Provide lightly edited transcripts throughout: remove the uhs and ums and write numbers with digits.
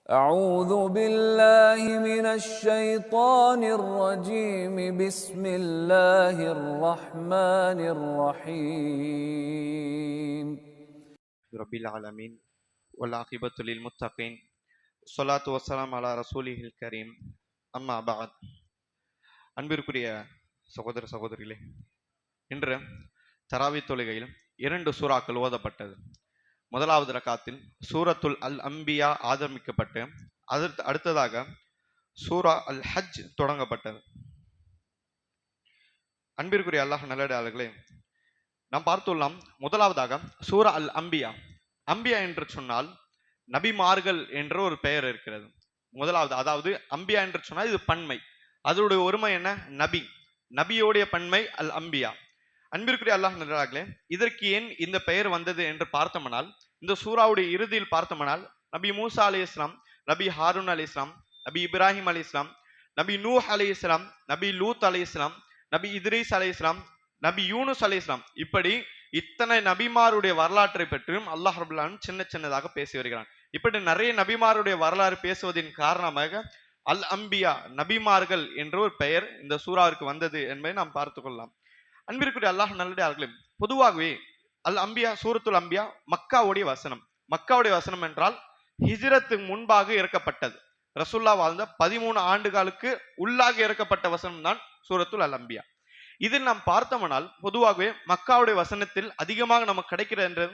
أعوذ بالله من الشيطان الرجيم بسم الله الرحمن الرحيم رب العالمين والعاقبة للمتقين الصلاة والسلام على رسوله الكريم அம்மா பாத். அன்பிற்குரிய சகோதர சகோதரிகளே, இன்று தராவி தொழுகையில் 2 சூறாக்கள் ஓதப்பட்டது. முதலாவது ரக்காத்தில் சூரத்துல் அல் அம்பியா ஆரம்பிக்கப்பட்டு அதற்கு அடுத்ததாக சூரா அல் ஹஜ் தொடங்கப்பட்டது. அன்பிற்குரிய அல்லாஹ் நல்லடியார்களே, நாம் பார்த்துள்ளோம். முதலாவதாக சூரா அல் அம்பியா. அம்பியா என்று சொன்னால் நபிமார்கள் என்ற ஒரு பெயர் இருக்கிறது. முதலாவது, அதாவது அம்பியா என்று சொன்னால் இது பன்மை, அதனுடைய ஒருமை என்ன? நபி. நபியோடைய பன்மை அல் அம்பியா. அன்பிற்குரிய அல்லாஹ் நல்லடியார்களே, இதற்கு ஏன் இந்த பெயர் வந்தது என்று பார்த்தோம்னால், இந்த சூராவுடைய இறுதியில் பார்த்தோம்னால் நபி மூசா அலி இஸ்லாம், நபி ஹாரூன் அலி இஸ்லாம், நபி இப்ராஹிம் அலி இஸ்லாம், நபி நூஹ் அலி இஸ்லாம், நபி லூத் அலி இஸ்லாம், நபி இத்ரீஸ் அலி இஸ்லாம், நபி யூனுஸ் அலி இஸ்லாம், இப்படி இத்தனை நபிமாருடைய வரலாற்றை பற்றியும் அல்லாஹ் ரபுல் ஆலமீன் சின்ன சின்னதாக பேசி வருகிறான். இப்படி நிறைய நபிமாருடைய வரலாறு பேசுவதின் காரணமாக அல் அம்பியா, நபிமார்கள் என்ற ஒரு பெயர் இந்த சூறாவிற்கு வந்தது என்பதை நாம் பார்த்து கொள்ளலாம். அன்பிற்குரிய அல்லாஹ் நல்லடியார்களே, பொதுவாகவே அல் அம்பியா, சூரத்துல் அம்பியா மக்காவுடைய வசனம். மக்காவுடைய வசனம் என்றால் ஹிஜ்ரத்துக்கு முன்பாக இறக்கப்பட்டது. ரசூல்லா வாழ்ந்த 13 ஆண்டுகளுக்கு உள்ளாக இறக்கப்பட்ட வசனம் தான் சூரத்துல் அல் அம்பியா. இதில் நாம் பார்த்தோம்னால் பொதுவாகவே மக்காவுடைய வசனத்தில் அதிகமாக நமக்கு கிடைக்கிற என்ற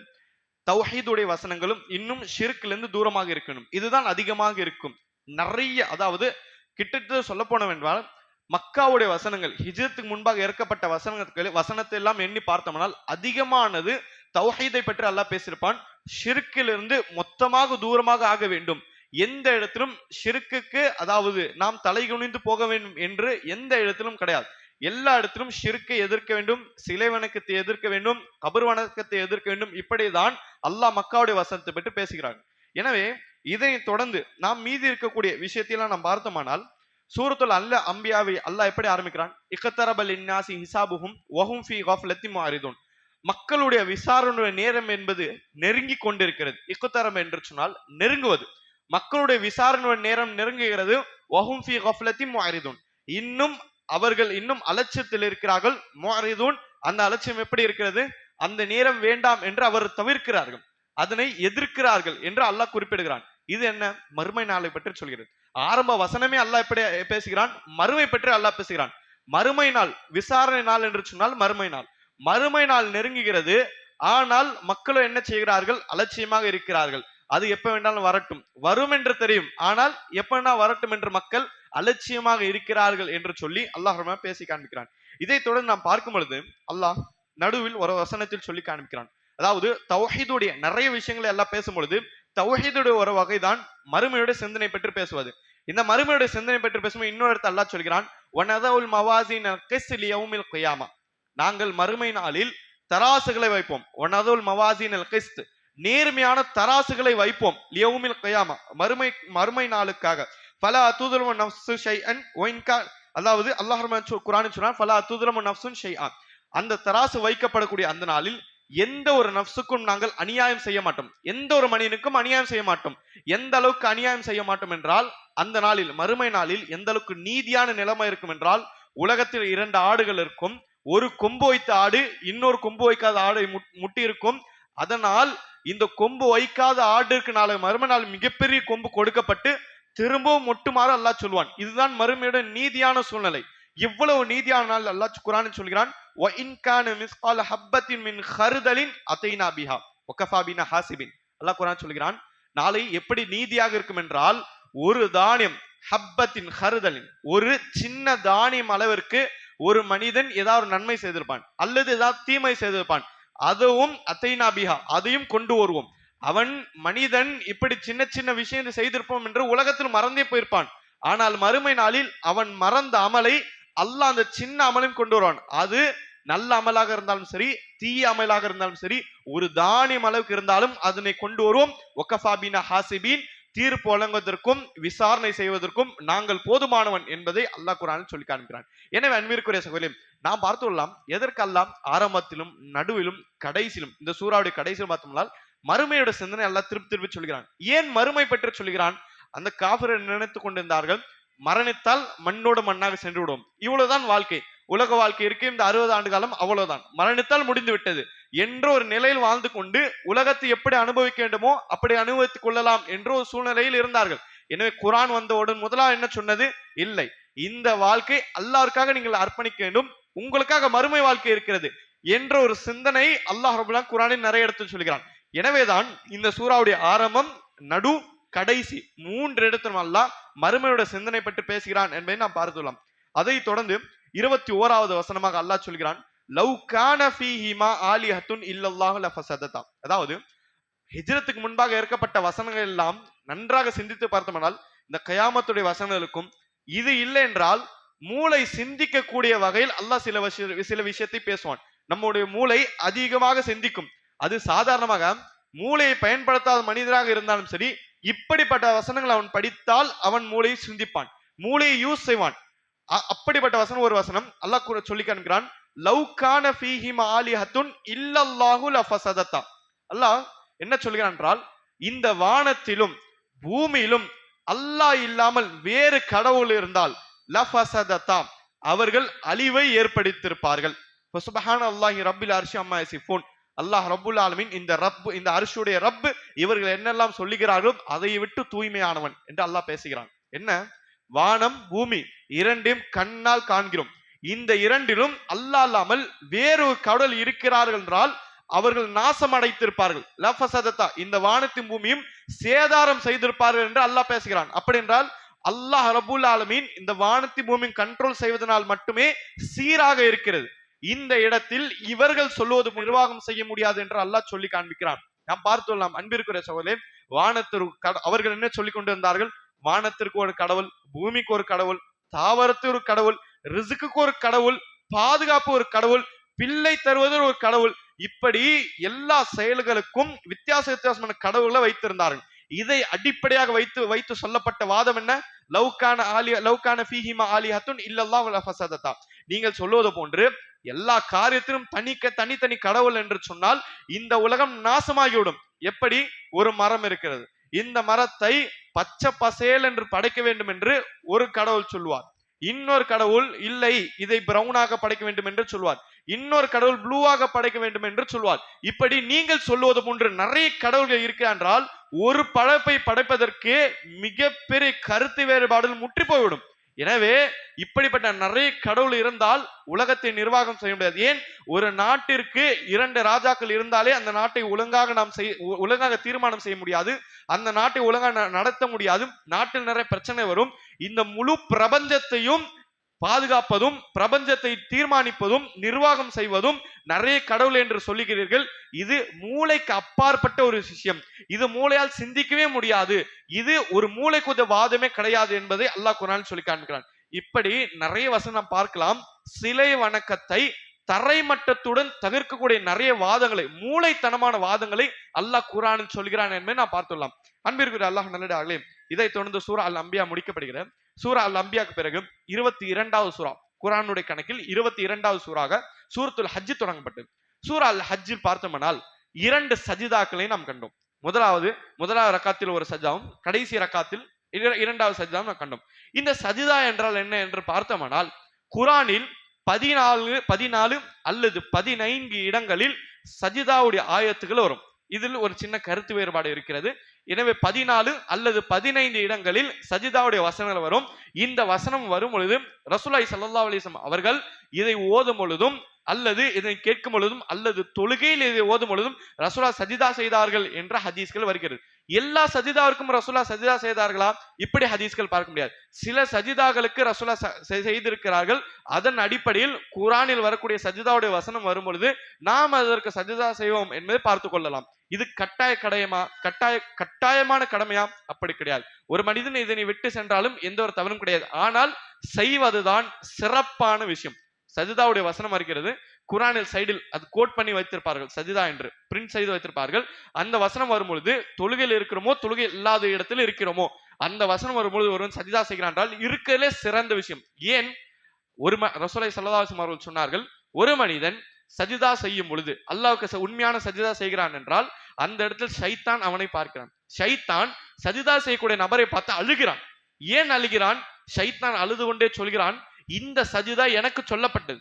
தௌஹீதுடைய வசனங்களும் இன்னும் ஷிர்க்கிலிருந்து தூரமாக இருக்கணும், இதுதான் அதிகமாக இருக்கும். நிறைய, அதாவது கிட்டத்தட்ட சொல்ல போனவென்றால் மக்காவுடைய வசனங்கள், ஹிஜ்ரத்துக்கு முன்பாக இறக்கப்பட்ட வசனத்தை எல்லாம் எண்ணி பார்த்தோம்னால் அதிகமானது தௌஹீதை பற்றி அல்லாஹ் பேசியிருப்பான். ஷிர்க்கிலிருந்து மொத்தமாக தூரமாக ஆக வேண்டும். எந்த இடத்திலும் ஷிர்க்குக்கு, அதாவது நாம் தலைகுனிந்து போக வேண்டும் என்று எந்த இடத்திலும் கிடையாது. எல்லா இடத்திலும் ஷிர்க்கை எதிர்க்க வேண்டும், சிலை வணக்கத்தை எதிர்க்க வேண்டும், கபர் வணக்கத்தை எதிர்க்க வேண்டும். இப்படிதான் அல்லாஹ் மக்காவுடைய வசனத்தை பற்றி பேசுகிறாங்க. எனவே இதை தொடர்ந்து நாம் மீதி இருக்கக்கூடிய விஷயத்தையெல்லாம் நாம் பார்த்தோமானால் சூரத்துல் அல் அம்பியாவை அல்லாஹ் எப்படி ஆரம்பிக்கிறான்? இக்தரபல் இன்னாசி ஹிசாபுஹும் வஹும் ஃபீ கஃப்லத்தின் முஅரிதுன். மக்களுடைய விசாரணை நேரம் என்பது நெருங்கி கொண்டிருக்கிறது. இக்தரப் என்று சொன்னால் நெருங்குவது. மக்களுடைய விசாரணை நேரம் நெருங்குகிறது. வஹும் ஃபீ கஃப்லத்தின் முஅரிதுன். அவர்கள் இன்னும் அலட்சியத்தில் இருக்கிறார்கள். முஅரிதுன், அந்த அலட்சியம் எப்படி இருக்கிறது? அந்த நேரம் வேண்டாம் என்று அவர் தவிர்க்கிறார்கள், அதனை எதிர்க்கிறார்கள் என்று அல்லாஹ் குறிப்பிடுகிறான். இது என்ன? மறுமை நாளை பற்றி சொல்கிறது. ஆரம்ப வசனமே அல்லாஹ் எப்படி பேசுகிறான்? மறுமை பற்றி அல்லாஹ் பேசுகிறான். மறுமை நாள், விசாரணை நாள் என்று சொன்னால் மறுமை நாள். மறுமை நாள் நெருங்குகிறது. ஆனால் மக்களும் என்ன செய்கிறார்கள்? அலட்சியமாக இருக்கிறார்கள். அது எப்ப வேண்டாலும் வரட்டும், வரும் என்று தெரியும், ஆனால் எப்ப வேணா வரட்டும் என்று மக்கள் அலட்சியமாக இருக்கிறார்கள் என்று சொல்லி அல்லாஹ் பேசி காண்பிக்கிறான். இதை தொடர்ந்து நாம் பார்க்கும் பொழுது அல்லாஹ் நடுவில் ஒரு வசனத்தில் சொல்லி காண்பிக்கிறான். அதாவது தௌஹீதுடைய நிறைய விஷயங்களை எல்லாம் பேசும் பொழுது தௌஹீதுடைய ஒரு வகைதான் மறுமையுடைய சிந்தனை பற்றி பேசுவது. இந்த மறுமையுடைய சிந்தனை பற்றி பேசும்போது இன்னொரு இடத்துல அல்லாஹ் சொல்கிறான், வனதவுல் மவாசின் கிஸ்த் லியௌமில் கியாமா. நாங்கள் மறுமை நாளில் தராசுகளை வைப்போம். வனதவுல் மவாசின் கிஸ்த், நேர்மையான தராசுகளை வைப்போம். லியௌமில் கியாமா, மறுமை நாளுக்காக. ஃபலா துதுலமு நஃப்ஸு ஷைஅன் வஇன்கா, அதாவது அல்லாஹ் குர்ஆனில் சொல்றான், ஃபலா துதுலமு நஃப்ஸுன் ஷைஅன். அந்த தராசு வைக்கப்படக்கூடிய அந்த நாளில் எந்த ஒரு நஃப்ஸுக்கும் நாங்கள் அநியாயம் செய்ய மாட்டோம், எந்த ஒரு மனிதனுக்கும் அநியாயம் செய்ய மாட்டோம். எந்த அளவுக்கு அநியாயம் செய்ய மாட்டோம் என்றால், அந்த நாளில், மறுமை நாளில் எந்த அளவுக்கு நீதியான நிலைமை இருக்கும் என்றால், உலகத்தில் 2 ஆடுகள் இருக்கும். ஒரு கொம்பு வைத்த ஆடு இன்னொரு கொம்பு வைக்காத ஆடை முட்டி இருக்கும். அதனால் இந்த கொம்பு வைக்காத ஆடுக்கு நாளை மறுமை நாள் மிகப்பெரிய கொம்பு கொடுக்கப்பட்டு திரும்பவும் மொட்டுமாறு அல்லாஹ் சொல்வான். இதுதான் மறுமையோட நீதியான சூழ்நிலை. இவ்வளவு நீதியான நாள் அல்லாஹ் குர்ஆனில் சொல்கிறான், வ இன் கான மிஸ்கால ஹப்பத்தின் மின் ஹர்தலின் அதைனா பிஹா வகஃபா பினா ஹாசிபின். அல்லாஹ் குர்ஆன் சொல்கிறான், நாளை எப்படி நீதியாக இருக்கும் என்றால், ஒரு தானியம், ஹப்பத்தின் ஹர்தலின், ஒரு சின்ன தானியம் அளவிற்கு ஒரு மனிதன் ஏதாவது நன்மை செய்திருப்பான் அல்லது ஏதாவது தீமை செய்திருப்பான், அதுவும் அதைனா பிஹா, அதையும் கொண்டு வருவோம். அவன் மனிதன் இப்படி சின்ன சின்ன விஷயத்தை செய்திருப்போம் என்று உலகத்தில் மறந்தே போயிருப்பான். ஆனால் மறுமை நாளில் அவன் மறந்த அமலை அல்லாஹ் அந்த சின்ன அமலையும் கொண்டு வருவான். அது நல்ல அமலாக இருந்தாலும் சரி, தீய அமலாக இருந்தாலும் சரி, ஒரு தானியம் அளவுக்கு இருந்தாலும் அதனை கொண்டு வருவோம். வகஃபா பினா ஹாசிபீன், தீர்ப்பு வழங்குவதற்கும் விசாரணை செய்வதற்கும் நாங்கள் போதுமானவன் என்பதை அல்லாஹ் குர்ஆனில் சொல்லி காண்பிக்கிறான். எனவே அன்பிற்குரிய சகோதரர்களே, நாம் பார்த்துள்ளோம் எதற்கெல்லாம் ஆரம்பத்திலும் நடுவிலும் கடைசியிலும், இந்த சூறாவுடைய கடைசியில் பார்த்தோம்னால் மறுமையோட சிந்தனை அல்லாஹ் திருப்பி சொல்கிறான். ஏன் மறுமை பற்றி சொல்கிறான்? அந்த காஃபிர்கள் நினைத்து கொண்டிருந்தார்கள் மரணித்தால் மண்ணோடு மண்ணாக சென்று விடும், இவ்வளவுதான் வாழ்க்கை, உலக வாழ்க்கை இருக்கு, இந்த 60 ஆண்டு காலம் அவ்வளவுதான், மரணித்தால் முடிந்து விட்டது என்ற ஒரு நிலையில் வாழ்ந்து கொண்டு உலகத்தை எப்படி அனுபவிக்க வேண்டுமோ அப்படி அனுபவித்துக் கொள்ளலாம் என்ற ஒரு சூழ்நிலையில் இருந்தார்கள். எனவே குர்ஆன் வந்தவுடன் முதலாவது என்ன சொன்னது? இல்லை, இந்த வாழ்க்கை அல்லாஹ்வுக்காக நீங்கள் அர்ப்பணிக்க வேண்டும், உங்களுக்காக மறுமை வாழ்க்கை இருக்கிறது என்ற ஒரு சிந்தனை அல்லாஹ் ரப்பல் ஆலமீன் குர்ஆனில் நிறைய இடத்தில் சொல்கிறான். எனவேதான் இந்த சூறாவுடைய ஆரம்பம், நடு, கடைசி 3 இடத்திலும் அல்லாஹ் மறுமையோட சிந்தனை பற்றி பேசுகிறான் என்பதை நாம் பார்த்துள்ளோம். அதை தொடர்ந்து 21வது வசனமாக அல்லாஹ் சொல்கிறான், லவ் கான ஃபீஹிமா ஆலிஹத்துன் இல்லல்லாஹு லஃபஸததா. அதாவது ஹிஜ்ரத்துக்கு முன்பாக இறக்கப்பட்ட வசனங்கள் எல்லாம் நன்றாக சிந்தித்து பார்த்தோம்னால் இந்த கயாமத்துடைய வசனங்களுக்கும் இது இல்லை என்றால் மூளை சிந்திக்க கூடிய வகையில் அல்லாஹ் சில விஷயத்தை பேசுவான். நம்முடைய மூளை அதிகமாக சிந்திக்கும். அது சாதாரணமாக மூளையை பயன்படுத்தாத மனிதராக இருந்தாலும் சரி, இப்படிப்பட்ட வசனங்கள் அவன் படித்தால் அவன் மூளையை சிந்திப்பான், மூளையை யூஸ் செய்வான். அப்படிப்பட்ட வசனம் ஒரு வசனம் அல்லாஹ் கூட சொல்லி காண்கிறான், லவ் கான ஃபீஹிமா ஆலிஹத்துன் இல்லல்லாஹு லஃபஸததா. அல்லாஹ் என்ன சொல்கிறான் என்றால், இந்த வானத்திலும் பூமியிலும் அல்லாஹ் இல்லாமல் வேறு கடவுள் இருந்தால் லஃபஸததா, அவர்கள் அழிவை ஏற்படுத்தியிருப்பார்கள். சுப்ஹானல்லாஹி ரப்பில் அர்ஷி அம்மா யசிஃபூன். அல்லாஹ் ரப்புல் ஆலமீன் இந்த ரப், இந்த அர்ஷுடைய ரப், இவர்கள் என்னெல்லாம் சொல்லுகிறார்களோ அதை விட்டு தூய்மையானவன் என்று அல்லாஹ் பேசுகிறான். என்ன? வானம் பூமி இரண்டையும் கண்ணால் காண்கிறோம், இந்த இரண்டிலும் அல்லாஹ் இல்லாமல் வேறு கடவுள் இருக்கிறார்கள் என்றால் அவர்கள் நாசம் அடைத்திருப்பார்கள். லஃபஸததா, இந்த வானத்தின் பூமியும் சேதாரம் செய்திருப்பார்கள் என்று அல்லாஹ் பேசுகிறான். அப்படி என்றால் அல்லாஹ் ரப்புல் ஆலமீன் இந்த வானத்தின் பூமியும் கண்ட்ரோல் செய்வதனால் மட்டுமே சீராக இருக்கிறது. இந்த இடத்தில் இவர்கள் சொல்லுவது நிர்வாகம் செய்ய முடியாது என்று அல்லாஹ் சொல்லி காண்பிக்கிறான். நாம் பார்த்துள்ளோம் அன்பிற்குரிய சகோதரே, வானத்திற்கு அவர்கள் என்ன சொல்லிக் கொண்டிருந்தார்கள்? வானத்திற்கு ஒரு கடவுள், பூமிக்கு ஒரு கடவுள், தாவரத்துக்கு ஒரு கடவுள், ரிசுக்கு ஒரு கடவுள், பாதுகாப்பு ஒரு கடவுள், பிள்ளை தருவது ஒரு கடவுள், இப்படி எல்லா செயல்களுக்கும் வித்தியாசமான கடவுளை வைத்திருந்தார்கள். இதை அடிப்படையாக வைத்து சொல்லப்பட்ட வாதம் என்ன? லவ்கான ஃபீஹிமா ஆலிஹத்துன் இல்லல்லாஹு லஃபஸததா. நீங்கள் சொல்வது போன்று எல்லா காரியத்திலும் தனித்தனி கடவுள் என்று சொன்னால் இந்த உலகம் நாசமாகிவிடும். எப்படி? ஒரு மரம் இருக்கிறது, இந்த மரத்தை பச்சை பசேல் என்று படைக்க வேண்டும் என்று ஒரு கடவுள் சொல்வார், இன்னொரு கடவுள் இல்லை இதை பிரவுனாக படைக்க வேண்டும் என்று சொல்வார், இன்னொரு கடவுள் ப்ளூவாக படைக்க வேண்டும் என்று சொல்வார். இப்படி நீங்கள் சொல்லுவது போன்று நிறைய கடவுள்கள் இருக்கிற என்றால் ஒரு படைப்பை படைப்பதற்கு மிகப்பெரிய கருத்து வேறுபாடுகள் முற்றி போய்விடும். எனவே இப்படிப்பட்ட நிறைய கடவுள் இருந்தால் உலகத்தை நிர்வாகம் செய்ய முடியாது. ஏன்? ஒரு நாட்டிற்கு 2 ராஜாக்கள் இருந்தாலே அந்த நாட்டை ஒழுங்காக தீர்மானம் செய்ய முடியாது, அந்த நாட்டை ஒழுங்காக நடத்த முடியாது, நாட்டில் நிறைய பிரச்சனை வரும். இந்த முழு பிரபஞ்சத்தையும் பாதுகாப்பதும் பிரபஞ்சத்தை தீர்மானிப்பதும் நிர்வாகம் செய்வதும் நிறைய கடவுள் என்று சொல்லுகிறீர்கள். இது மூளைக்கு அப்பாற்பட்ட ஒரு விஷயம், இது மூளையால் சிந்திக்கவே முடியாது, இது ஒரு மூளைக்கு வாதமே கிடையாது என்பதை அல்லாஹ் குர்ஆனில் சொல்லி காண்பிக்கிறான். இப்படி நிறைய வசனம் நாம் பார்க்கலாம். சிலை வணக்கத்தை தரைமட்டத்துடன் தவிர்க்கக்கூடிய நிறைய வாதங்களை, மூளைத்தனமான வாதங்களை அல்லாஹ் குர்ஆனில் சொல்கிறான் என்பதை நாம் பார்த்துள்ளோம். அன்பிற்குரிய அல்லாஹ் நல்லடியார்களே, இதை தொடர்ந்து சூரா அல் அம்பியா முடிக்கப்படுகிறது. சூரா அல் அம்பியாக்கு பிறகு 22வது சூரா, குர்ஆனுடைய கணக்கில் 22வது சூறாக சூரத்துல் ஹஜ் தொடங்கப்பட்டது. சூரா அல் ஹஜ்ஜில் பார்த்தோம்னால் 2 சஜிதாக்களை நாம் கண்டோம். முதலாவது ரக்காத்தில் ஒரு சஜிதாவும், கடைசி ரக்காத்தில் 2வது சஜிதாவும் நாம் கண்டோம். இந்த சஜிதா என்றால் என்ன என்று பார்த்தோம்னால் குர்ஆனில் 14 அல்லது 15 இடங்களில் சஜிதாவுடைய ஆயத்துகள் வரும். இதில் ஒரு சின்ன கருத்து வேறுபாடு இருக்கிறது. எனவே 14 அல்லது 15 இடங்களில் சஜிதாவுடைய வசனங்கள் வரும். இந்த வசனம் வரும் பொழுது ரசூலுல்லாஹி ஸல்லல்லாஹு அலைஹி வஸல்லம் அவர்கள் இதை ஓதும் பொழுதும் அல்லது இதை கேட்கும் பொழுதும் அல்லது தொழுகையில் இதை ஓதும் பொழுதும் ரசூலுல்லாஹ் சஜிதா செய்தார்கள் என்ற ஹதீஸ்கள் வருகிறது. எல்லா சஜிதாவிற்கும் ரசூலுல்லாஹ் சஜிதா செய்தார்களா? இப்படி ஹதீஸ்கள் பார்க்க முடியாது. சில சஜிதாக்களுக்கு ரசூலுல்லாஹ் செய்திருக்கிறார்கள். அதன் அடிப்படையில் குர்ஆனில் வரக்கூடிய சஜிதாவுடைய வசனம் வரும் பொழுது நாம் அதற்கு சஜிதா செய்வோம் என்பதை பார்த்து கொள்ளலாம். இது கட்டாயமான கடமையா? அப்படி கிடையாது. ஒரு மனிதன் இதனை விட்டு சென்றாலும் எந்த ஒரு தவறும் கிடையாது. ஆனால் செய்வதுதான் சிறப்பான விஷயம். சஜிதாவுடைய வசனம் இருக்கிறது, குர்ஆனில் சைடில் அது கோட் பண்ணி வைத்திருப்பார்கள், சஜிதா என்று பிரிண்ட் செய்து வைத்திருப்பார்கள். அந்த வசனம் வரும்பொழுது தொழுகையில் இருக்கிறோமோ தொழுகை இல்லாத இடத்துல இருக்கிறோமோ அந்த வசனம் வரும்பொழுது ஒருவன் சஜிதா செய்கிறான் என்றால் இருக்கிறதுலே சிறந்த விஷயம். ஏன்? ரசூலுல்லாஹி ஸல்லல்லாஹு அலைஹி வஸல்லம் அவர்கள் சொன்னார்கள், ஒரு மனிதன் சஜிதா செய்யும் பொழுது அல்லாஹ்வுக்கு உண்மையான சஜிதா செய்கிறான் என்றால் அந்த இடத்துல ஷைத்தான் அவனை பார்க்கிறான். ஷைத்தான் சஜிதா செய்யக்கூடிய நபரை பார்த்து அழுகிறான். ஏன் அழுகிறான்? ஷைத்தான் அழுது கொண்டே சொல்கிறான், இந்த சஜிதா எனக்கு சொல்லப்பட்டது,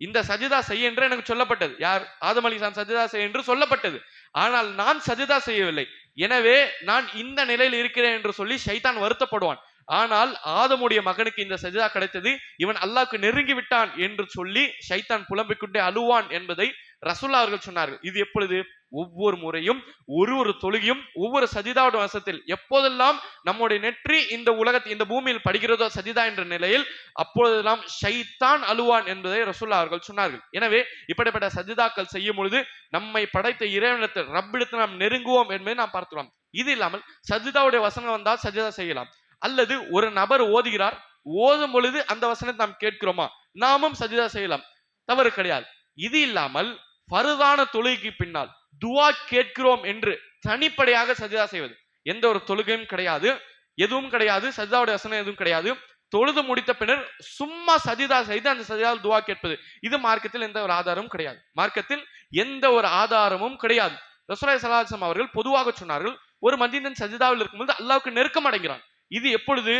இந்த சஜிதா செய்ய என்று எனக்கு சொல்லப்பட்டது. யார்? ஆதம் அலைஹிஸ்ஸலாம் சஜிதா செய்ய என்று சொல்லப்பட்டது. ஆனால் நான் சஜிதா செய்யவில்லை, எனவே நான் இந்த நிலையில் இருக்கிறேன் என்று சொல்லி ஷைத்தான் வருத்தப்படுவான். ஆனால் ஆதமுடைய மகனுக்கு இந்த சஜிதா கிடைத்தது, இவன் அல்லாஹ்க்கு நெருங்கி விட்டான் என்று சொல்லி ஷைத்தான் புலம்பிக் கொண்டே அழுவான் என்பதை ரசூலுல்லாஹ் அவர்கள் சொன்னார்கள். இது எப்பொழுது? ஒவ்வொரு முறையும் ஒரு தொழுகையும் ஒவ்வொரு சஜிதாவுடைய வசத்தில் எப்போதெல்லாம் நம்முடைய நெற்றி இந்த உலகத்தில் இந்த பூமியில் படுகிறதோ சஜிதா என்ற நிலையில், அப்பொழுதெல்லாம் ஷைத்தான் அழுவான் என்பதை ரசூலுல்லாஹ் அவர்கள் சொன்னார்கள். எனவே இப்படிப்பட்ட சஜிதாக்கள் செய்யும் பொழுது நம்மை படைத்த இறைவனத்தில் ரப்பிடத்தில் நாம் நெருங்குவோம் என்பதை நாம் பார்க்கிறோம். இது இல்லாமல் சஜிதாவுடைய வசனம் வந்தால் சஜிதா செய்யலாம், அல்லது ஒரு நபர் ஓதுகிறார், ஓதும் பொழுது அந்த வசனத்தை நாம் கேட்கிறோமா, நாமும் சஜிதா செய்யலாம், தவறு கிடையாது. இது இல்லாமல் ஃபர்தான தொழுகைக்கு பின்னால் துஆ கேட்கிறோம் என்று தனிப்படையாக சஜிதா செய்வது எந்த ஒரு தொழுகையும் கிடையாது, எதுவும் கிடையாது, சஜிதாவுடைய வசனம் எதுவும் கிடையாது. தொழுது முடித்த பின்னர் சும்மா சஜிதா செய்து அந்த சஜிதாவில் துஆ கேட்பது, இது மார்க்கத்தில் எந்த ஒரு ஆதாரமும் கிடையாது. மார்க்கத்தில் எந்த ஒரு ஆதாரமும் கிடையாது. ரசூலுல்லாஹி ஸல்லல்லாஹு அலைஹி வஸல்லம் அவர்கள் பொதுவாக சொன்னார்கள், ஒரு மனிதன் சஜிதாவில் இருக்கும்போது அல்லாஹ்வுக்கு நெருக்கம் அடைகிறான். இது எப்பொழுது?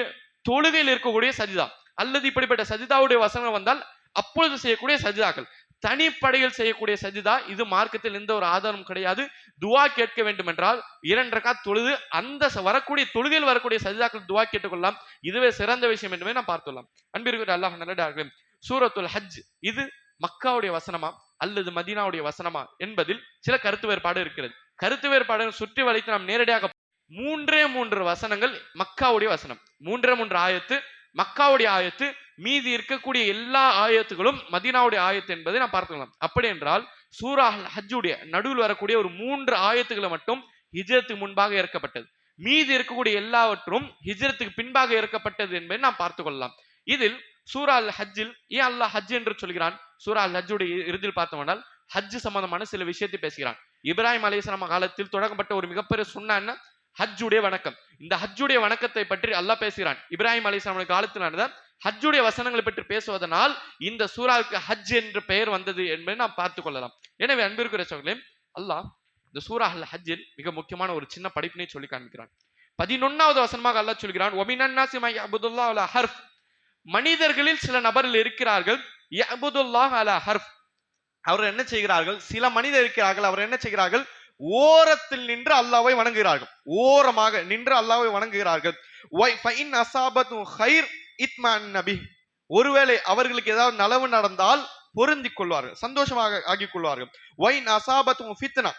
தொழுகையில் இருக்கக்கூடிய சஜிதா, அல்லது இப்படிப்பட்ட சஜிதாவுடைய வசனம் வந்தால் அப்பொழுது செய்யக்கூடிய சஜிதாக்கள். தனிப்படையில் செய்யக்கூடிய சஜிதா இது மார்க்கத்தில் எந்த ஒரு ஆதாரமும் கிடையாது. துஆ கேட்க வேண்டும் என்றால் 2 ரக்காத் தொழுது அந்த வரக்கூடிய தொழுகையில் வரக்கூடிய சஜிதாக்கள் துஆ கேட்டுக்கொள்ளலாம். இதுவே சிறந்த விஷயம் என்றுமே நாம் பார்த்துள்ளோம். அன்பிற்குரிய அல்லாஹ் நல்லடியார்களே, சூரத்துல் ஹஜ் இது மக்காவுடைய வசனமா அல்லது மதீனாவுடைய வசனமா என்பதில் சில கருத்து வேறுபாடு இருக்கிறது. கருத்து வேறுபாடு சுற்றி வளைத்து நாம் நேரடியாக 3 வசனங்கள் மக்காவுடைய வசனம், 3 ஆயத்து மக்காவுடைய ஆயத்து, மீதி இருக்கக்கூடிய எல்லா ஆயத்துகளும் மதீனாவுடைய ஆயத்து என்பதை நாம் பார்த்துக்கலாம். அப்படி என்றால் சூரா ஹஜ்ஜுடைய நடுவில் வரக்கூடிய ஒரு 3 ஆயத்துக்களை மட்டும் ஹிஜ்ரத்துக்கு முன்பாக இறக்கப்பட்டது, மீதி இருக்கக்கூடிய எல்லாவற்றும் ஹிஜ்ரத்துக்கு பின்பாக இறக்கப்பட்டது என்பதை நாம் பார்த்துக் கொள்ளலாம். இதில் சூரா அல் ஹஜ்ஜில் ஏன் அல்லாஹ் ஹஜ் என்று சொல்கிறான்? சூரா அல் ஹஜ்ஜுடைய இறுதியில் பார்த்தோம்னால் ஹஜ் சம்பந்தமான சில விஷயத்தை பேசுகிறான். இப்ராஹிம் அலைஹிஸ்ஸலாம் காலத்தில் தொடங்கப்பட்ட ஒரு மிகப்பெரிய சுன்னான்னா ஹஜ்ஜுடைய வணக்கம். இந்த ஹஜ்ஜுடைய வணக்கத்தை பற்றி அல்லாஹ் பேசுகிறான். இப்ராஹிம் அலைஹிஸ்ஸலாம் காலத்தில் நடந்த ஹஜ்ஜுடைய வசனங்களை பற்றி பேசுவதனால் இந்த சூராவுக்கு ஹஜ் என்று பெயர் வந்தது என்பதை நாம் பார்த்துக் கொள்ளலாம். எனவே அன்பிற்குரிய சகோதரர்களே, அல்லாஹ் இந்த சூரா அல் ஹஜ்ஜில் மிக முக்கியமான ஒரு சின்ன படிப்பினை சொல்லி காண்பிக்கிறான். 11வது வசனமாக அல்லாஹ் சொல்கிறான், வமினன்னாஸி மை யஅபுதுல்லாஹ் அலா ஹர்ஃப், மனிதர்களில் சில நபர்கள் இருக்கிறார்கள், யஅபுதுல்லாஹ் அலா ஹர்ஃப், அவர் என்ன செய்கிறார்கள்? சில மனிதர் இருக்கிறார்கள், அவர் என்ன செய்கிறார்கள்? ஓரத்தில் நின்று அல்லாஹ்வை வணங்குகிறார்கள், ஓரமாக நின்று அல்லாஹ்வை வணங்குகிறார்கள். ஃபைன் அஸாபத்து கைர் இத்மஅன்ன பிஹ், ஒருவேளை அவர்களுக்கு ஏதாவது நலவு நடந்தால் பொருந்திக் கொள்வார்கள், சந்தோஷமாக ஆகிக் கொள்வார்கள். வைன் அஸாபத்து ஃபித்னா,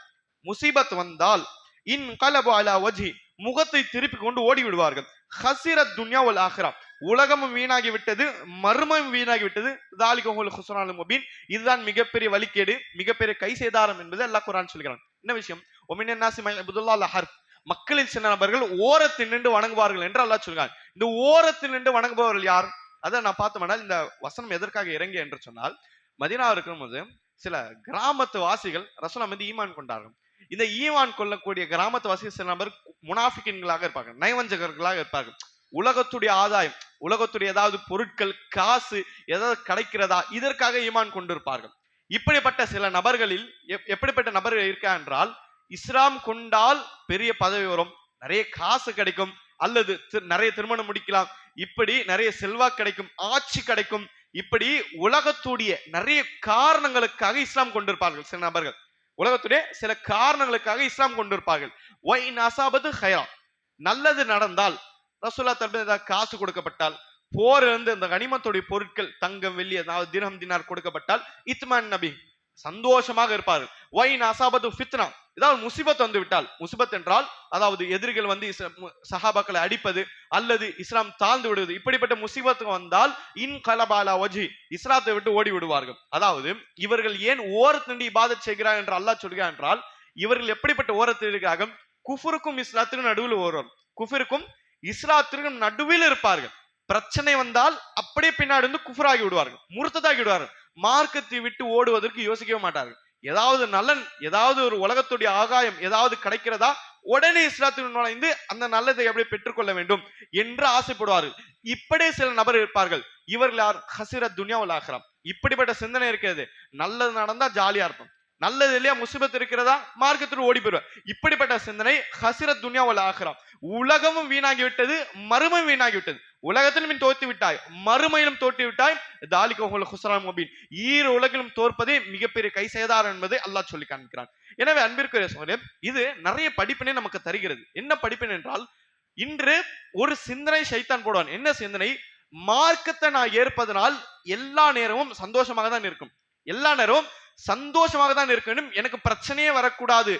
முசீபத் வந்தால் இன் கலபு அலா வஜ்ஹி, முகத்தை திருப்பி கொண்டு ஓடி விடுவார்கள். ஹஸிரத் துன்யா வல் ஆখিরা, உலகமும் வீணாகி விட்டது, மர்மமும் வீணாகி விட்டது. ذلك هو الخسران المبين, இதுதான் மிகப்பெரிய வழிகேடு, மிகப்பெரிய கை சேதாரம் என்பது அல்லாஹ் குர்ஆன் சொல்கிறான். என்ன விஷயம்? வமினன் நாஸி மை யஅபுதுல்லாஹ் அலா ஹர்ஃப், மக்களில் சில நபர்கள் ஓரத்தில் நின்று வணங்குவார்கள் என்று அல்லாஹ் சொல்கிறான். இந்த ஓரத்தில் நின்று வணங்குபவர்கள் யார்? அதை நான் பார்த்தோம்னா இந்த வசனம் எதற்காக இறங்கி என்று சொன்னால், மதீனா இருக்கும்போது சில கிராமத்து வாசிகள் ரசூலுல்லாஹ் மீது ஈமான் கொண்டார்கள். இந்த ஈமான் கொள்ளக்கூடிய கிராமத்து வாசிகள் சில நபர் முனாஃபிகின்களாக இருப்பார்கள், நயவஞ்சகர்களாக இருப்பார்கள். உலகத்துடைய ஆதாயம், உலகத்துடைய ஏதாவது பொருட்கள், காசு ஏதாவது கிடைக்கிறதா, இதற்காக ஈமான் கொண்டிருப்பார்கள். இப்படிப்பட்ட சில நபர்களில் எப்படிப்பட்ட நபர்கள் இருக்கா என்றால், இஸ்லாம் கொண்டால் பெரிய பதவி வரும், நிறைய காசு கிடைக்கும், அல்லது நிறைய திருமணம் முடிக்கலாம், இப்படி நிறைய செல்வாக்கு கிடைக்கும், ஆட்சி கிடைக்கும், இப்படி உலகத்துடைய நிறைய காரணங்களுக்காக இஸ்லாம் கொண்டிருப்பார்கள் சில நபர்கள். உலகத்துடைய சில காரணங்களுக்காக இஸ்லாம் கொண்டிருப்பார்கள். வைன் அஸாபத்து கைரா, நல்லது நடந்தால், ரசூலுல்லாஹ் தரப்பில் காசு கொடுக்கப்பட்டால், போரிலிருந்து இந்த கனிமத்துடைய பொருட்கள், தங்கம் வெள்ளி அதாவது திர்ஹம் தினார் கொடுக்கப்பட்டால் இத்மஅன் நபி, சந்தோஷமாக இருப்பார்கள். வைன் அஸாபத்து ஃபித்னா, ஏதாவது முசிபத் வந்து விட்டால், முசிபத் என்றால் அதாவது எதிரிகள் வந்து சஹாபாக்களை அடிப்பது அல்லது இஸ்லாம் தாழ்ந்து விடுவது, இப்படிப்பட்ட முசிபத்து வந்தால் இன் கலபாலா வஜ்ஹி, இஸ்லாத்தை விட்டு ஓடி விடுவார்கள். அதாவது இவர்கள் ஏன் ஓரத்தின்றி இபாதத் செய்கிறார்கள் என்று அல்லாஹ் சொல்கிறார் என்றால், இவர்கள் எப்படிப்பட்ட ஓரத்தில் இருக்கிறார்கள்? குஃபருக்கும் இஸ்லாத்திற்கும் நடுவில் ஓரம், குஃபருக்கும் இஸ்லாத்திற்கும் நடுவில் இருப்பார்கள். பிரச்சனை வந்தால் அப்படியே பின்னாடி வந்து குஃபராகி விடுவார்கள், முர்த்ததாகி விடுவார்கள். மார்க்கத்தை விட்டு ஓடுவதற்கு யோசிக்கவே மாட்டார்கள். ஏதாவது நலன், ஏதாவது ஒரு உலகத்துடைய ஆகாயம் ஏதாவது கிடைக்கிறதா, உடனே இஸ்லாத்தின் நுழைந்து அந்த நல்லதை எப்படி பெற்றுக்கொள்ள வேண்டும் என்று ஆசைப்படுவார்கள். இப்படி சில நபர் இருப்பார்கள். இவர்கள் யார்? ஹஸிரத் துன்யா வல் ஆখিরা, இப்படிப்பட்ட சிந்தனை இருக்கிறது. நல்லது நடந்தா ஜாலியா இருக்கும், நல்லது இல்லையா, முசிபத் இருக்கிறதா, மார்க்கத்தில் ஓடி போயிடுவார். இப்படிப்பட்ட சிந்தனை ஹசிரத் துன்யா வல் ஆகிரம், உலகமும் வீணாகி விட்டது, மறுமையும் வீணாகி விட்டது. உலகத்திலும் நீ தோத்து விட்டாய், மறுமையிலும் தோற்று விட்டாய். தாலிக ஹுஸ்ரான் முபீன், ஈர் உலகிலும் தோற்பதே மிகப்பெரிய கை சேதாரம் என்பதை அல்லாஹ் சொல்லி காண்கிறான். எனவே அன்பிற்குரிய சகோதரரே, இது நிறைய படிப்பினை நமக்கு தருகிறது. என்ன படிப்பினை என்றால், இன்று ஒரு சிந்தனை ஷைத்தான் போடுவான். என்ன சிந்தனை? மார்க்கத்தை நான் ஏற்பதனால் எல்லா நேரமும் சந்தோஷமாக தான் இருக்கும், எல்லா நேரமும் சந்தோஷமாக தான் இருக்க வேண்டும், எனக்கு பிரச்சனையே வரக்கூடாது.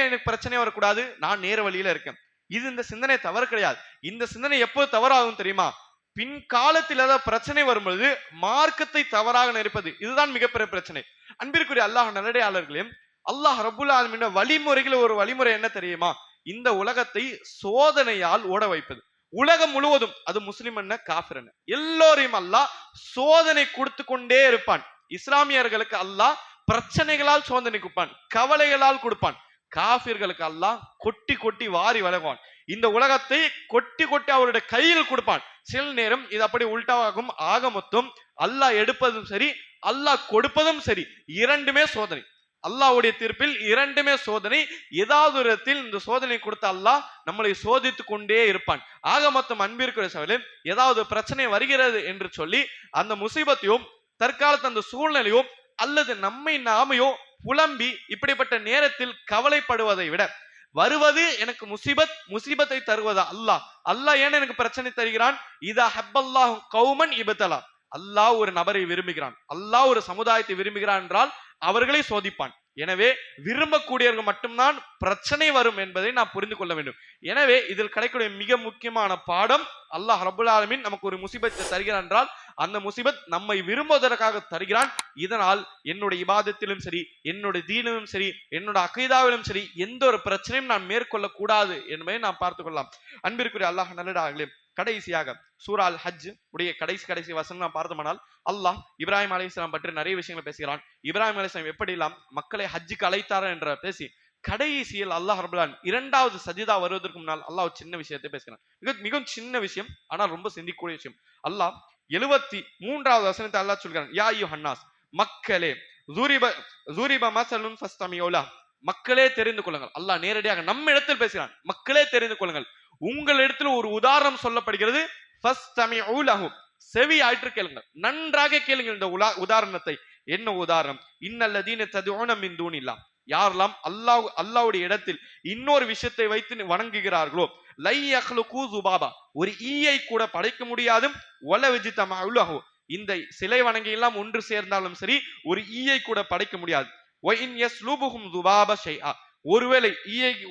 எனக்கு பிரச்சனையே வரக்கூடாது, நான் நேர வழியில இருக்கேன். இது இந்த சிந்தனை தவறு கிடையாது. இந்த சிந்தனை எப்போது தவறாகும் தெரியுமா? பின்காலத்தில் ஏதாவது பிரச்சனை வரும்பொழுது மார்க்கத்தை தவறாக நினைப்பது, இதுதான் மிகப்பெரிய பிரச்சனை. அன்பிற்குரிய அல்லாஹ் நல்லடியாளர்களே, அல்லாஹ் ரப்புல் ஆலமீன் வழிமுறைகள் ஒரு வழிமுறை என்ன தெரியுமா? இந்த உலகத்தை சோதனையால் ஓட வைப்பது. உலகம் முழுவதும், அது முஸ்லிம் என்ன காஃபிர் என்ன, எல்லோரையும் அல்லாஹ் சோதனை கொடுத்து கொண்டே இருப்பான். இஸ்லாமியர்களுக்கு அல்லாஹ் பிரச்சனைகளால் சோதனை கொடுப்பான், கவலைகளால் கொடுப்பான். காஃபிர்களுக்கு அல்லாஹ் கொட்டி கொட்டி வாரி வழங்குவான். இந்த உலகத்தை கொட்டி கொட்டி அவருடைய கையில் கொடுப்பான். சில நேரம் இது அப்படி உல்டாவாகும். ஆக மொத்தம் அல்லாஹ் எடுப்பதும் சரி, அல்லாஹ் கொடுப்பதும் சரி, இரண்டுமே சோதனை. அல்லாஹ்வுடைய தீர்ப்பில் இரண்டுமே சோதனை. ஏதாவது ஒரு இடத்தில் இந்த சோதனை கொடுத்த அல்லாஹ் நம்மளை சோதித்து கொண்டே இருப்பான். ஆக மொத்தம் அன்பிற்குரிய சகோதரர்களே, ஏதாவது பிரச்சனை வருகிறது என்று சொல்லி அந்த முசீபத்தையும் தற்காலத்து அந்த சூழ்நிலையோ அல்லது நம்மை நாமையோ புலம்பி இப்படிப்பட்ட நேரத்தில் கவலைப்படுவதை விட, வருவது எனக்கு முசீபத், முசீபத்தை தருவதா அல்லாஹ், அல்லாஹ் ஏன் எனக்கு பிரச்சனை தருகிறான்? இதா ஹப்பல்லாஹு கௌமன் இபதலா, அல்லாஹ் ஒரு நபரை விரும்புகிறான், அல்லாஹ் ஒரு சமுதாயத்தை விரும்புகிறான் என்றால் அவர்களை சோதிப்பான். எனவே விரும்பக்கூடியவர்கள் மட்டும்தான் பிரச்சனை வரும் என்பதை நாம் புரிந்து கொள்ள வேண்டும். எனவே இதில் கிடைக்கக்கூடிய மிக முக்கியமான பாடம், அல்லாஹ் ரப்புல் ஆலமீன் நமக்கு ஒரு முசீபத்தை தருகிறான் என்றால் அந்த முசீபத் நம்மை விரும்புவதற்காக தருகிறான். இதனால் என்னுடைய இபாதத்திலும் சரி, என்னுடைய தீனிலும் சரி, என்னோட அகீதாவிலும் சரி, எந்த ஒரு பிரச்சனையும் நான் மேற்கொள்ள கூடாது என்பதை நாம் பார்த்துக் கொள்ளலாம். அன்பிற்குரிய அல்லாஹ் நல்லடியார்களே, கடைசியாக சூரா அல் ஹஜ் உடைய கடைசி வசனம் நாம் பார்த்தோம்னால், அல்லாஹ் இப்ராஹிம் அலைஹிஸ்ஸலாம் பற்றி நிறைய விஷயங்களை பேசுகிறான். இப்ராஹிம் அலைஹிஸ்ஸலாம் எப்படி எல்லாம் மக்களை ஹஜ்ஜுக்கு அழைத்தார் என்ற பேசி கடைசியில் அல்லாஹ் ரப்பல் ஆலமீன் இரண்டாவது சஜிதா வருவதற்கு முன்னால் அல்லாஹ் சின்ன விஷயத்தை பேசுகிறான். மிகவும் சின்ன விஷயம், ஆனால் ரொம்ப சிந்திக்கக்கூடிய விஷயம். அல்லாஹ் 73வது வசனத்தை அல்லாஹ் சொல்கிறான், யா அய்யுஹன்னாஸ், மக்களே, ஸூரிப மஸலுன் ஃபஸ்தமியூ லஹ், மக்களே தெரிந்து கொள்ளுங்கள். அல்லாஹ் நேரடியாக நம்ம இடத்தில் பேசுகிறான், மக்களே தெரிந்து கொள்ளுங்கள். உங்களிடத்தில் ஒரு உதாரணம் சொல்லப்படுகிறது, ஃபஸ்தமிஊ லஹு, செவி ஆயிற்று கேளுங்கள், நன்றாக கேளுங்கள் இந்த உதாரணத்தை. என்ன உதாரணம்? இன்னல்லதீன ததுஊன மின் தூனில்லாஹ், யாரெல்லாம் அல்லாஹ்வுடைய இடத்தில் இன்னொரு விஷயத்தை வைத்து வணங்குகிறார்களோ, லை யக்லுகு ஸுபாபா, ஒரு ஈயை கூட படைக்க முடியாது. வல விஜ்தமஉ லஹு, இந்த சிலை வணங்கி எல்லாம் ஒன்று சேர்ந்தாலும் சரி, ஒரு ஈயை கூட படைக்க முடியாது. வ இன் யஸ்லுபுஹும் ஸுபாப ஷைஆ,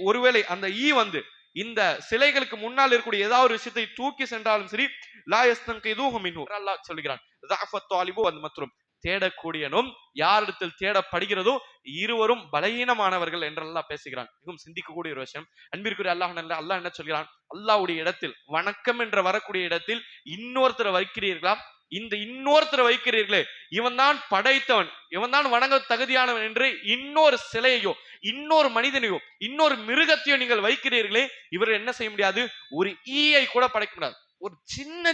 ஒருவேளை அந்த ஈ வந்து இந்த சிலைகளுக்கு முன்னால் இருக்கக்கூடிய ஏதாவது ஒரு விஷயத்தை தூக்கி சென்றாலும் சரி, லா யஸ்தன்கிதுஹு மின்ஹு, அல்லாஹ் சொல்கிறான், ஸஅஃபத் தாலிபு வல் மத்ரூம், தேடக்கூடியனும் யாரிடத்தில் தேடப்படுகிறதோ இருவரும் பலகீனமானவர்கள் என்று அல்லாஹ் பேசுகிறான். மிகவும் சிந்திக்கக்கூடிய ஒரு விஷயம். அன்பிற்குரிய அல்லாஹ் என்ன சொல்கிறான்? அல்லாஹ்வுடைய இடத்தில், வணக்கம் என்ற வரக்கூடிய இடத்தில் இன்னொருத்தரை வைக்கிறீர்களா? இந்த இன்னொருத்தரை வைக்கிறீர்களே, இவன் தான் படைத்தவன், இவன் தான் வணங்க தகுதியானவன் என்று இன்னொரு சிலையையோ, இன்னொரு மனிதனையோ, இன்னொரு மிருகத்தையோ நீங்கள் வைக்கிறீர்களே, இவர் என்ன செய்ய முடியாது? ஒரு ஈயை கூட படைக்க முடியாது. ஒரு சின்ன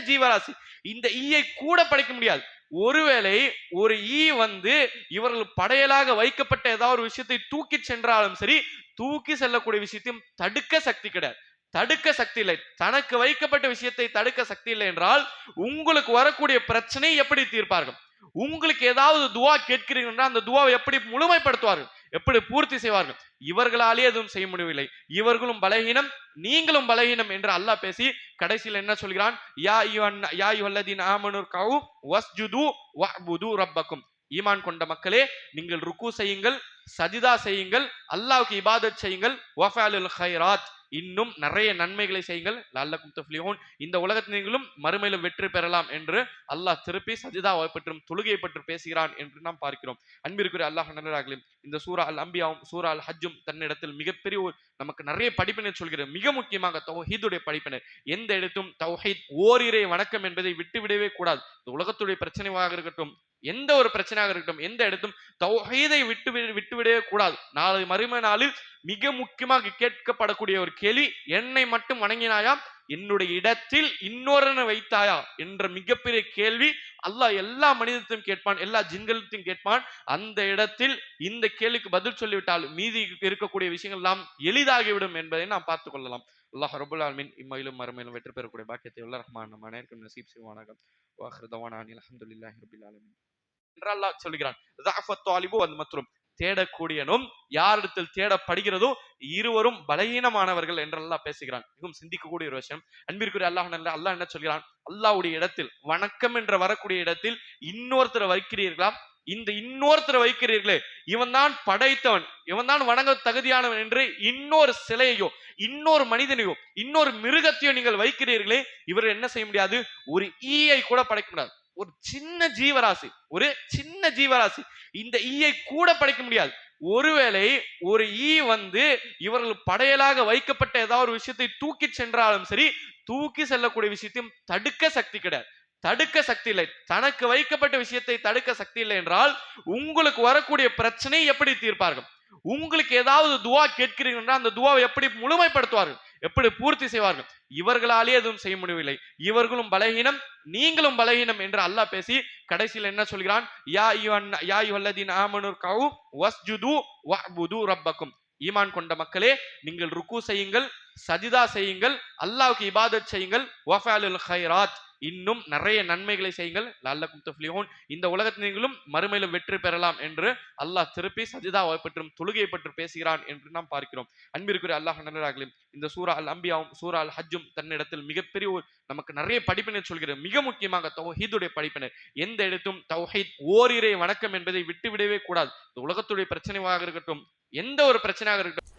ஜீவராசி இந்த ஈயை கூட படைக்க முடியாது. ஒருவேளை ஒரு ஈ வந்து இவர்கள் படையலாக வைக்கப்பட்ட ஏதாவது ஒரு விஷயத்தை தூக்கி சென்றாலும் சரி, தூக்கி செல்லக்கூடிய விஷயத்தையும் தடுக்க சக்தி கிடையாது, தடுக்க சக்தி இல்லை. தனக்கு வைக்கப்பட்ட விஷயத்தை தடுக்க சக்தி இல்லை என்றால் உங்களுக்கு வரக்கூடிய பிரச்சனை எப்படி தீர்ப்பார்கள்? உங்களுக்கு ஏதாவது துவா கேட்கிறீர்கள், அந்த துவாவை எப்படி முழுமைப்படுத்துவார்கள், எப்படி பூர்த்தி செய்வார்கள்? இவர்களாலே எதுவும் செய்ய முடியவில்லை, இவர்களும் பலகீனம், நீங்களும் பலகீனம் என்று அல்லாஹ் பேசி கடைசியில் என்ன சொல்கிறான்? யா அய்யுஹல்லதீன ஆமனு ர்கஉ வஸ்ஜுது வஅ்புது ரப்பக்கும், ஈமான் கொண்ட மக்களே, நீங்கள் ருக்கு செய்யுங்கள், சஜிதா செய்யுங்கள், அல்லாஹ்வுக்கு இபாதத் செய்யுங்கள், வஃஅலுல் கைராத், இன்னும் நிறைய நன்மைகளை செய்யுங்கள், லஅல்லகும் துஃப்லிஹூன், இந்த உலகத்தில் நீங்களும் மறுமையிலும் வெற்றி பெறலாம் என்று அல்லாஹ் திருப்பி சஜிதாவை பற்றும் தொழுகையை பற்றி பேசுகிறான் என்று நாம் பார்க்கிறோம். அன்பிற்குரிய அல்லாஹ் நல்லவர்களே, இந்த சூரா அல் அம்பியாவும் சூரா அல் ஹஜ்ஜும் தன்னிடத்தில் மிகப்பெரிய நமக்கு நிறைய படிப்பினை சொல்கிறது. மிக முக்கியமாக தௌஹீதுடைய படிப்பினை. எந்த இடத்தும் தௌஹீத், ஓரிரை வணக்கம் என்பதை விட்டுவிடவே கூடாது. இந்த உலகத்துடைய பிரச்சனையாக இருக்கட்டும், எந்த ஒரு பிரச்சனையாக இருக்கட்டும், எந்த இடத்தும் தௌஹீதை விட்டுவிடவே கூடாது. நாளை மறுமை நாளில் மிக முக்கியமாக கேட்கப்படக்கூடிய ஒரு கேள்வி, என்னை மட்டும் வணங்கினாயா என்னுடைய இடத்தில் இன்னொருவனை வைத்தாயா என்ற மிகப்பெரிய கேள்வி அல்லாஹ் எல்லா மனிதத்தையும் கேட்பான், எல்லா ஜின்களுத்தையும் கேட்பான். அந்த இடத்தில் இந்த கேள்விக்கு பதில் சொல்லிவிட்டால் மீதி இருக்கக்கூடிய விஷயங்கள் எல்லாம் எளிதாகிவிடும் என்பதை நாம் பார்த்துக் கொள்ளலாம். அல்லாஹ் ரபுல் ஆலமீன் இம்மையிலும் மறுமையிலும் வெற்றி பெறக்கூடிய பாக்கியத்தை உள்ள ரஹ்மான் நம் அனைவருக்கும் நசீப் செய்வானாக. வாஹிர் தவானா அனில் அல்ஹம்துலில்லாஹி ரப்பில் ஆலமீன் என்று அல்லாஹ் சொல்கிறான். ஸஅஃபத் தாலிபு வல் மத்ரூம், தேடக்கூடியனும் யாரிடத்தில் தேடப்படுகிறதோ இருவரும் பலகீனமானவர்கள் என்று அல்லாஹ் பேசுகிறான். மிகவும் சிந்திக்கக்கூடிய ஒரு விஷயம். அன்பிற்குரிய அல்லாஹ் என்ன சொல்கிறான்? அல்லாஹ்வுடைய இடத்தில் வணக்கம் என்ற வரக்கூடிய இடத்தில் இன்னொருத்தரை வைக்கிறீர்களா? இந்த இன்னொருத்தரை வைக்கிறீர்களே, இவன் தான் படைத்தவன், இவன் தான் வணங்க தகுதியானவன் என்று இன்னொரு சிலையையோ இன்னொரு மனிதனையோ இன்னொரு மிருகத்தையோ நீங்கள் வைக்கிறீர்களே, இவர் என்ன செய்ய முடியாது? ஒரு ஈயை கூட படைக்க முடியாது. ஒரு சின்ன ஜீவராசி இந்த ஈயை கூட படைக்க முடியாது. ஒருவேளை ஒரு ஈ இவர்கள் படையலாக வைக்கப்பட்ட ஏதாவது ஒரு விஷயத்தை தூக்கி சென்றாலும் சரி, தூக்கி செல்லக்கூடிய விஷயத்தையும் தடுக்க சக்தி கிடையாது. தடுக்க சக்தி இல்லை. தனக்கு வைக்கப்பட்ட விஷயத்தை தடுக்க சக்தி இல்லை என்றால் உங்களுக்கு வரக்கூடிய பிரச்சனை எப்படி தீர்ப்பார்கள்? உங்களுக்கு ஏதாவது துவா கேட்கிறீர்கள், அந்த துவாவை எப்படி முழுமைப்படுத்துவார்கள், எப்படி பூர்த்தி செய்வார்கள்? இவர்களாலே எதுவும் செய்ய முடியவில்லை. இவர்களும் பலகீனம், நீங்களும் பலகீனம் என்று அல்லாஹ் பேசி கடைசியில் என்ன சொல்கிறான்? யா அய்யுஹல்லதீன ஆமனு கவு வஸ்ஜுது வஅபுது ரப்பக்கும், ஈமான் கொண்ட மக்களே, நீங்கள் ருக்கு செய்யுங்கள், சஜிதா செய்யுங்கள், அல்லாஹ்வுக்கு இபாதத் செய்யுங்கள், வஃஅலுல் கைராத், இன்னும் நிறைய நன்மைகளை செய்யுங்கள், லஅல்லகும் துஃப்லிஹூன், இந்த உலகத்தில் நீங்களும் மறுமையிலும் வெற்றி பெறலாம் என்று அல்லாஹ் திருப்பி சஜிதாவை பற்றும் தொழுகையை பற்றி பேசுகிறான் என்று நாம் பார்க்கிறோம். அன்பிற்குரிய அல்லாஹ் நல்லவர்களே, இந்த சூரா அல் அம்பியாவும் சூரா அல் ஹஜ்ஜும் தன்னிடத்தில் மிகப்பெரிய நமக்கு நிறைய படிப்பினை சொல்கிறது. மிக முக்கியமாக தௌஹீதுடைய படிப்பினை. எந்த இடத்தும் தௌஹீத், ஓரிரை வணக்கம் என்பதை விட்டுவிடவே கூடாது. இந்த உலகத்துடைய பிரச்சனையாக இருக்கட்டும், எந்த ஒரு பிரச்சனையாக இருக்கட்டும்,